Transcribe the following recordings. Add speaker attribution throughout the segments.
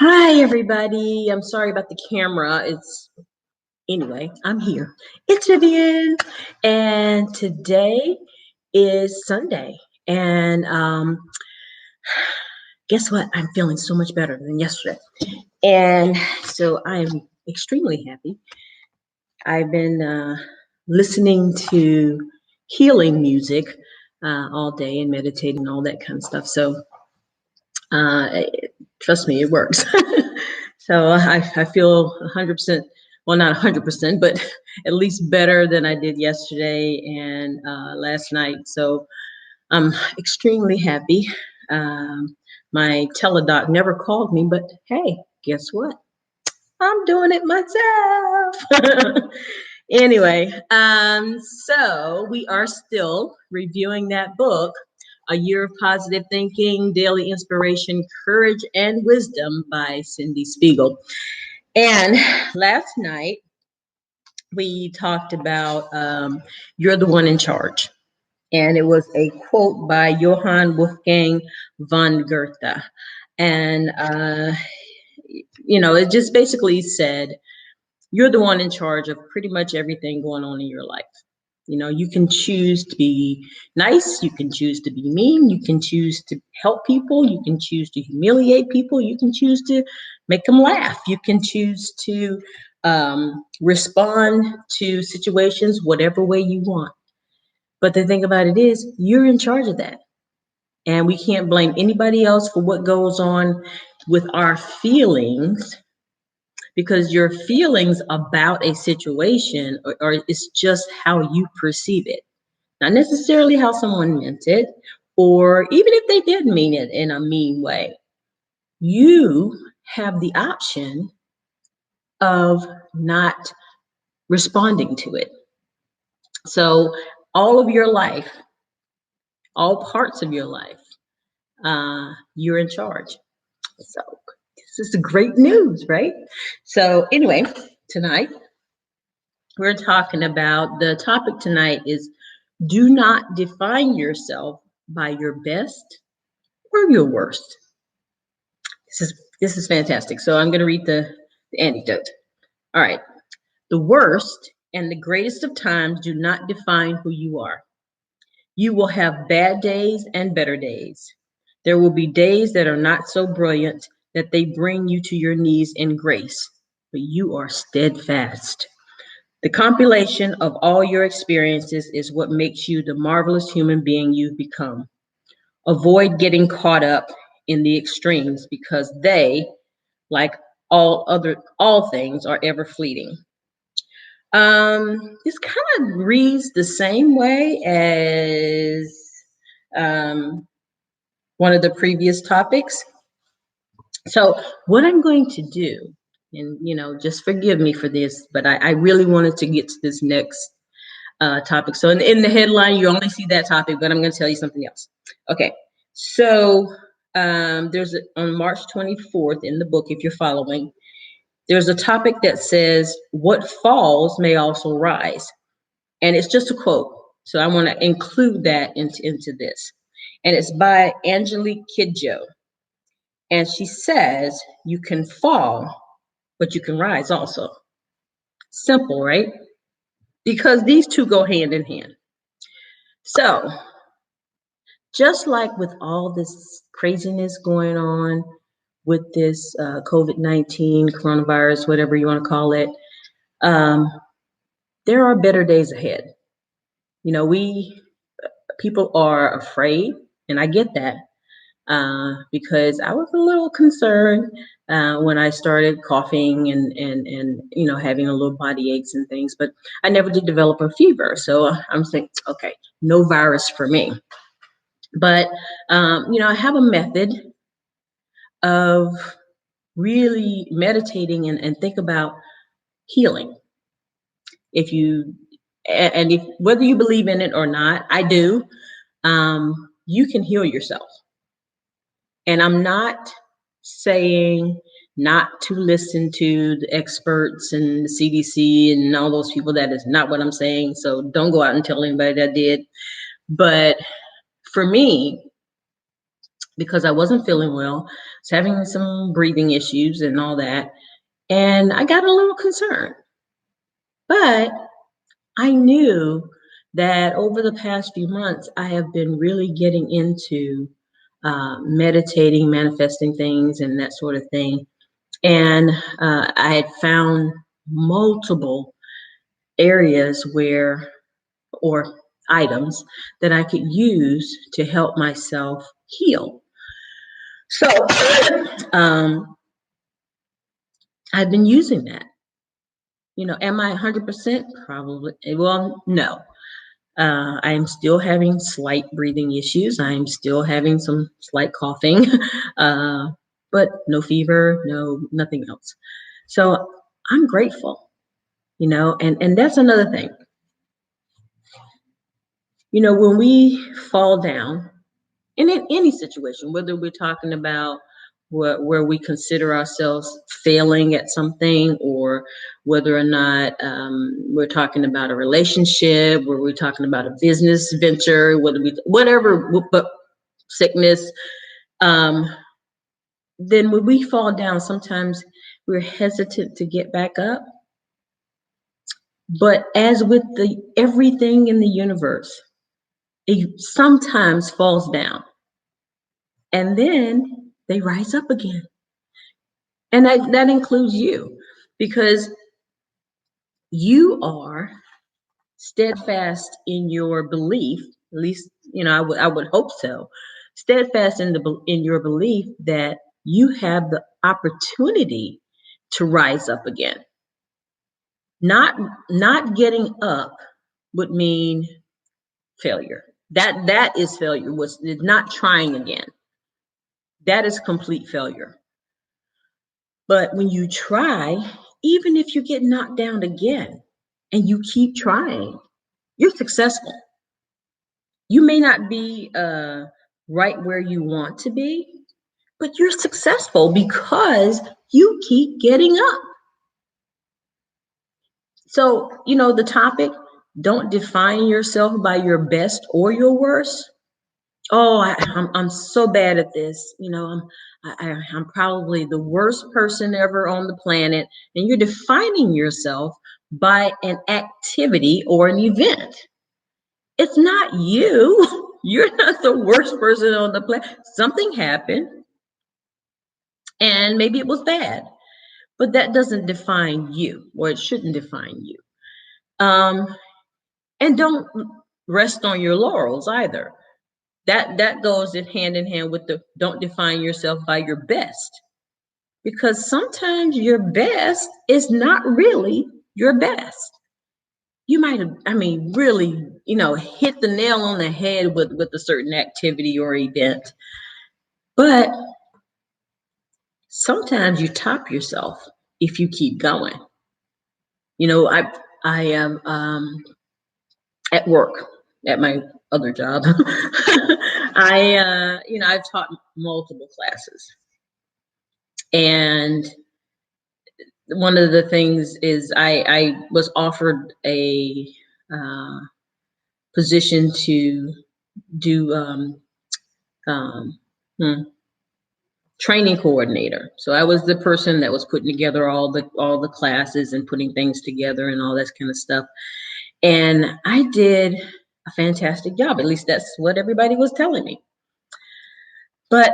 Speaker 1: Hi, everybody. I'm sorry about the camera. Anyway, I'm here. It's Vivian, and today is Sunday. And guess what? I'm feeling so much better than yesterday. And so I'm extremely happy. I've been listening to healing music all day and meditating, all that kind of stuff. So uh, trust me, it works. So I feel 100%, well, not 100%, but at least better than I did yesterday and last night. So I'm extremely happy. Um, my teledoc never called me, but hey, guess what? I'm doing it myself. Anyway, so we are still reviewing that book, A Year of Positive Thinking, Daily Inspiration, Courage, and Wisdom by Cyndie Spiegel. And last night we talked about You're the One in Charge. And it was a quote by Johann Wolfgang von Goethe. And, it just basically said, you're the one in charge of pretty much everything going on in your life. You can choose to be nice, you can choose to be mean, you can choose to help people, you can choose to humiliate people, you can choose to make them laugh, you can choose to respond to situations whatever way you want. But the thing about it is, you're in charge of that. And we can't blame anybody else for what goes on with our feelings, because your feelings about a situation or it's just how you perceive it, not necessarily how someone meant it, or even if they did mean it in a mean way. You have the option of not responding to it. So all of your life, all parts of your life, you're in charge. So this is great news, right? So anyway, tonight we're talking about, the topic tonight is, do not define yourself by your best or your worst. This is fantastic. So I'm going to read the anecdote. All right. The worst and the greatest of times do not define who you are. You will have bad days and better days. There will be days that are not so brilliant that they bring you to your knees in grace, but you are steadfast. The compilation of all your experiences is what makes you the marvelous human being you've become. Avoid getting caught up in the extremes, because they, like all things, are ever fleeting. This kind of reads the same way as one of the previous topics. So what I'm going to do, and just forgive me for this, but I really wanted to get to this next topic. So in the headline, you only see that topic, but I'm going to tell you something else. Okay, so on March 24th in the book, if you're following, there's a topic that says, what falls may also rise. And it's just a quote. So I want to include that into this. And it's by Angelique Kidjo. And she says, you can fall, but you can rise also. Simple, right? Because these two go hand in hand. So just like with all this craziness going on with this COVID-19, coronavirus, whatever you want to call it, there are better days ahead. People are afraid, and I get that, because I was a little concerned when I started coughing and having a little body aches and things, but I never did develop a fever. So I'm saying, okay, no virus for me. But I have a method of really meditating and think about healing. If you and if whether you believe in it or not, I do. You can heal yourself. And I'm not saying not to listen to the experts and the CDC and all those people. That is not what I'm saying. So don't go out and tell anybody that did. But for me, because I wasn't feeling well. I was having some breathing issues and all that. And I got a little concerned. But I knew that over the past few months, I have been really getting into meditating, manifesting things, and that sort of thing. And I had found multiple areas where, or items that I could use to help myself heal. So um, I've been using that. Am I 100%? Probably. Well, no. I am still having slight breathing issues. I am still having some slight coughing, but no fever, no nothing else. So I'm grateful, and that's another thing. When we fall down, and in any situation, whether we're talking about where we consider ourselves failing at something, or whether or not we're talking about a relationship, where we're talking about a business venture, whatever, but sickness, um, then when we fall down, sometimes we're hesitant to get back up. But as with everything in the universe, it sometimes falls down and then they rise up again. And that includes you, because you are steadfast in your belief. At least, I would hope so. Steadfast in your belief that you have the opportunity to rise up again. Not getting up would mean failure. That is failure. Was not trying again. That is complete failure. But when you try, even if you get knocked down again and you keep trying, you're successful. You may not be right where you want to be, but you're successful because you keep getting up. So, the topic, don't define yourself by your best or your worst. Oh, I'm so bad at this. I'm probably the worst person ever on the planet. And you're defining yourself by an activity or an event. It's not you. You're not the worst person on the planet. Something happened and maybe it was bad, but that doesn't define you, or it shouldn't define you. Um, and don't rest on your laurels either. That goes in hand with the don't define yourself by your best, because sometimes your best is not really your best. You might have, really, hit the nail on the head with a certain activity or event, but sometimes you top yourself if you keep going. I am at work, at my other job. I've taught multiple classes, and one of the things is I was offered a uh, position to do um, hmm, training coordinator. So I was the person that was putting together all the classes and putting things together and all that kind of stuff. And I did a fantastic job. At least that's what everybody was telling me. But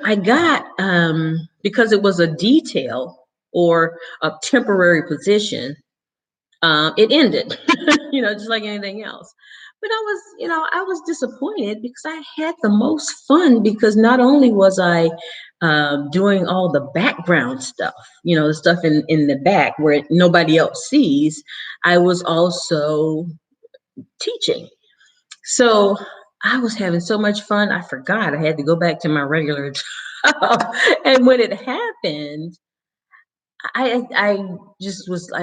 Speaker 1: I got, because it was a detail or a temporary position, it ended, just like anything else. But I was disappointed because I had the most fun, because not only was I doing all the background stuff, the stuff in the back where nobody else sees, I was also teaching. So I was having so much fun, I forgot I had to go back to my regular job. And when it happened, I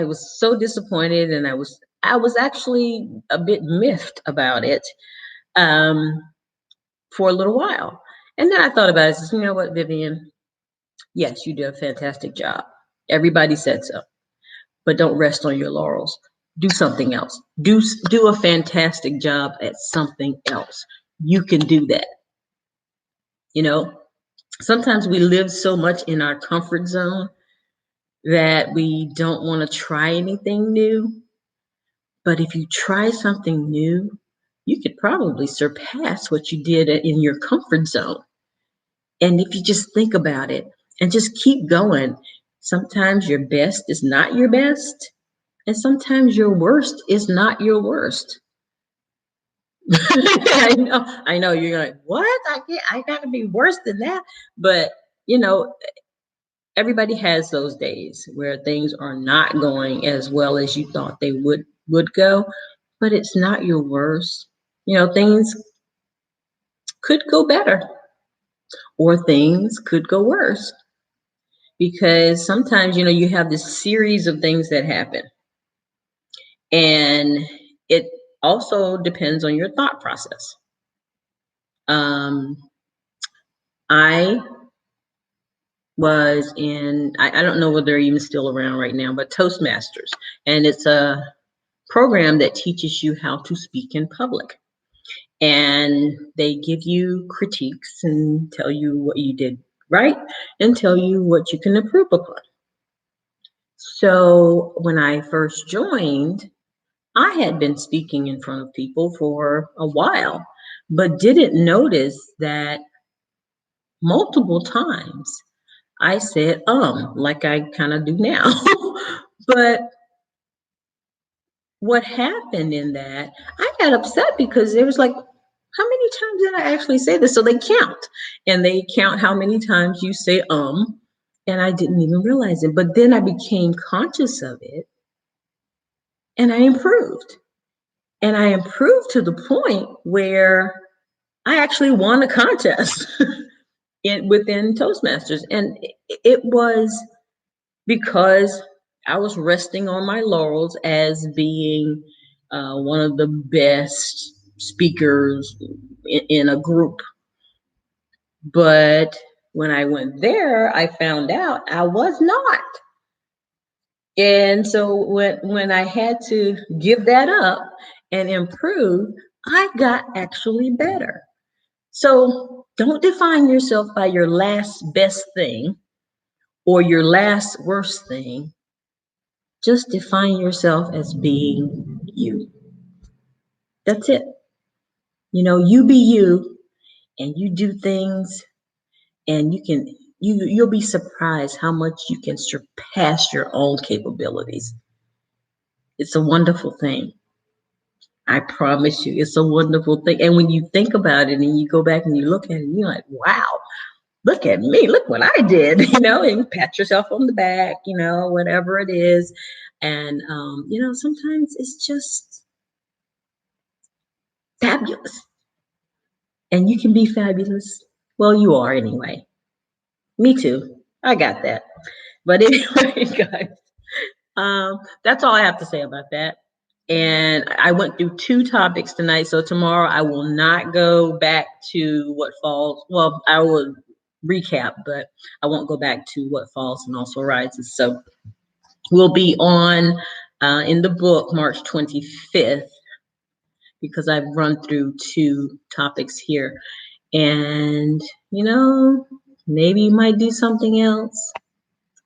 Speaker 1: was so disappointed, and I was actually a bit miffed about it um, for a little while. And then I thought about it. I said, you know what, Vivian? Yes, you did a fantastic job. Everybody said so, but don't rest on your laurels. Do something else. Do a fantastic job at something else. You can do that. You know, sometimes we live so much in our comfort zone that we don't want to try anything new. But if you try something new, you could probably surpass what you did in your comfort zone. And if you just think about it and just keep going, sometimes your best is not your best, and sometimes your worst is not your worst. I know you're like, what? I gotta be worse than that. But you know, everybody has those days where things are not going as well as you thought they would go, but it's not your worst. Things could go better or things could go worse because sometimes you have this series of things that happen, and it also depends on your thought process. um I was in, I don't know whether they're even still around right now, but Toastmasters. And it's a program that teaches you how to speak in public. And they give you critiques and tell you what you did right and tell you what you can improve upon. So when I first joined, I had been speaking in front of people for a while, but didn't notice that multiple times I said, like I kind of do now. But what happened in that, I got upset because it was like, how many times did I actually say this? So they count and they count how many times you say, and I didn't even realize it. But then I became conscious of it and I improved. And I improved to the point where I actually won a contest within Toastmasters. And it was because I was resting on my laurels as being one of the best speakers in a group. But when I went there, I found out I was not. And so when I had to give that up and improve, I got actually better. So don't define yourself by your last best thing or your last worst thing. Just define yourself as being you. That's it. You be you and you do things, and you'll be surprised how much you can surpass your own capabilities. It's a wonderful thing. I promise you, it's a wonderful thing. And when you think about it and you go back and you look at it, you're like, wow, look at me, look what I did, and you pat yourself on the back, whatever it is. And sometimes it's just fabulous. And you can be fabulous. Well, you are anyway. Me too. I got that. But anyway, guys, that's all I have to say about that. And I went through 2 topics tonight. So tomorrow I will not go back to what falls. Well, I will recap, but I won't go back to what falls and also rises. So we'll be on in the book March 25th because I've run through 2 topics here. And, maybe you might do something else.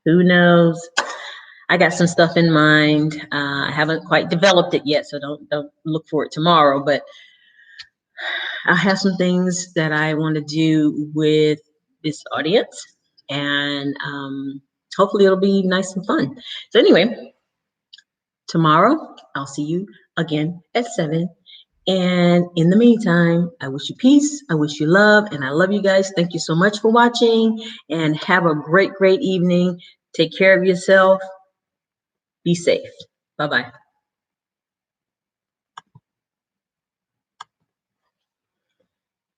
Speaker 1: Who knows? I got some stuff in mind. I haven't quite developed it yet, so don't look for it tomorrow. But I have some things that I want to do with this audience, and hopefully it'll be nice and fun. So anyway, tomorrow I'll see you again at 7. And in the meantime, I wish you peace. I wish you love, and I love you guys. Thank you so much for watching, and have a great, great evening. Take care of yourself. Be safe. Bye-bye.